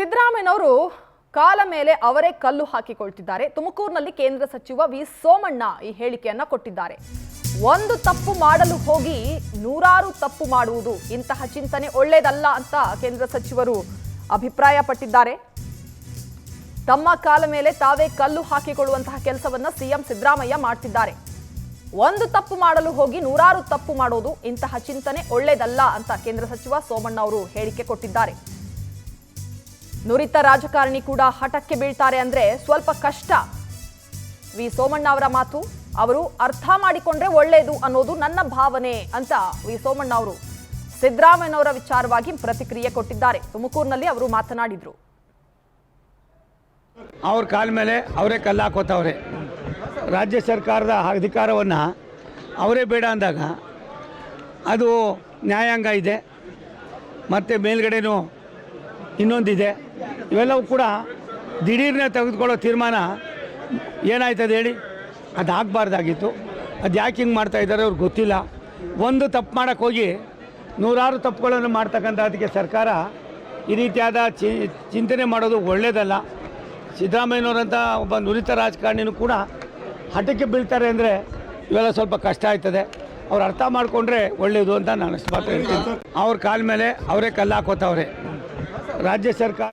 ಸಿದ್ದರಾಮಯ್ಯನವರು ಕಾಲ ಮೇಲೆ ಅವರೇ ಕಲ್ಲು ಹಾಕಿಕೊಳ್ತಿದ್ದಾರೆ. ತುಮಕೂರಿನಲ್ಲಿ ಕೇಂದ್ರ ಸಚಿವ ವಿ ಸೋಮಣ್ಣ ಈ ಹೇಳಿಕೆಯನ್ನ ಕೊಟ್ಟಿದ್ದಾರೆ. ಒಂದು ತಪ್ಪು ಮಾಡಲು ಹೋಗಿ ನೂರಾರು ತಪ್ಪು ಮಾಡುವುದು ಇಂತಹ ಚಿಂತನೆ ಒಳ್ಳೆಯದಲ್ಲ ಅಂತ ಕೇಂದ್ರ ಸಚಿವರು ಅಭಿಪ್ರಾಯ ಪಟ್ಟಿದ್ದಾರೆ. ತಮ್ಮ ಕಾಲ ಮೇಲೆ ತಾವೇ ಕಲ್ಲು ಹಾಕಿಕೊಳ್ಳುವಂತಹ ಕೆಲಸವನ್ನ ಸಿಎಂ ಸಿದ್ದರಾಮಯ್ಯ ಮಾಡ್ತಿದ್ದಾರೆ. ಒಂದು ತಪ್ಪು ಮಾಡಲು ಹೋಗಿ ನೂರಾರು ತಪ್ಪು ಮಾಡೋದು ಇಂತಹ ಚಿಂತನೆ ಒಳ್ಳೆಯದಲ್ಲ ಅಂತ ಕೇಂದ್ರ ಸಚಿವ ಸೋಮಣ್ಣ ಅವರು ಹೇಳಿಕೆ ಕೊಟ್ಟಿದ್ದಾರೆ. ನುರಿತ ರಾಜಕಾರಣಿ ಕೂಡ ಹಠಕ್ಕೆ ಬೀಳ್ತಾರೆ ಅಂದ್ರೆ ಸ್ವಲ್ಪ ಕಷ್ಟ. ವಿ ಸೋಮಣ್ಣ ಅವರ ಮಾತು ಅವರು ಅರ್ಥ ಮಾಡಿಕೊಂಡ್ರೆ ಒಳ್ಳೆಯದು ಅನ್ನೋದು ನನ್ನ ಭಾವನೆ ಅಂತ ವಿ ಸೋಮಣ್ಣ ಅವರು ಸಿದ್ದರಾಮಯ್ಯನವರ ವಿಚಾರವಾಗಿ ಪ್ರತಿಕ್ರಿಯೆ ಕೊಟ್ಟಿದ್ದಾರೆ. ತುಮಕೂರಿನಲ್ಲಿ ಅವರು ಮಾತನಾಡಿದ್ರು. ಅವ್ರ ಕಾಲ ಮೇಲೆ ಅವರೇ ಕಲ್ಲು ಹಾಕೋತವ್ರೆ. ರಾಜ್ಯ ಸರ್ಕಾರದ ಅಧಿಕಾರವನ್ನು ಅವರೇ ಬೇಡ ಅಂದಾಗ ಅದು ನ್ಯಾಯಾಂಗ ಇದೆ, ಮತ್ತು ಮೇಲ್ಗಡೆನೂ ಇನ್ನೊಂದಿದೆ. ಇವೆಲ್ಲವೂ ಕೂಡ ದಿಢೀರ್ನೆ ತೆಗೆದುಕೊಳ್ಳೋ ತೀರ್ಮಾನ ಏನಾಯ್ತದೆ ಹೇಳಿ? ಅದು ಆಗಬಾರ್ದಾಗಿತ್ತು. ಅದು ಯಾಕೆ ಹಿಂಗೆ ಮಾಡ್ತಾಯಿದ್ದಾರೆ ಅವ್ರಿಗೆ ಗೊತ್ತಿಲ್ಲ. ಒಂದು ತಪ್ಪು ಮಾಡೋಕ್ಕೆ ಹೋಗಿ ನೂರಾರು ತಪ್ಪುಗಳನ್ನು ಮಾಡ್ತಕ್ಕಂಥ ಅದಕ್ಕೆ ಸರ್ಕಾರ ಈ ರೀತಿಯಾದ ಚಿಂತನೆ ಮಾಡೋದು ಒಳ್ಳೆಯದಲ್ಲ. ಸಿದ್ದರಾಮಯ್ಯನವರಂಥ ಒಬ್ಬ ನುರಿತ ರಾಜಕಾರಣಿನೂ ಕೂಡ ಹಠಕ್ಕೆ ಬೀಳ್ತಾರೆ ಅಂದರೆ ಇವೆಲ್ಲ ಸ್ವಲ್ಪ ಕಷ್ಟ ಆಯ್ತದೆ. ಅವ್ರು ಅರ್ಥ ಮಾಡಿಕೊಂಡ್ರೆ ಒಳ್ಳೆಯದು ಅಂತ ನಾನು ಅಷ್ಟು ಮಾತ್ರ ಹೇಳ್ತೀನಿ. ಅವ್ರ ಕಾಲ ಮೇಲೆ ಅವರೇ ಕಲ್ಲು ಹಾಕೋತವ್ರೆ. ರಾಜ್ಯ ಸರ್ಕಾರ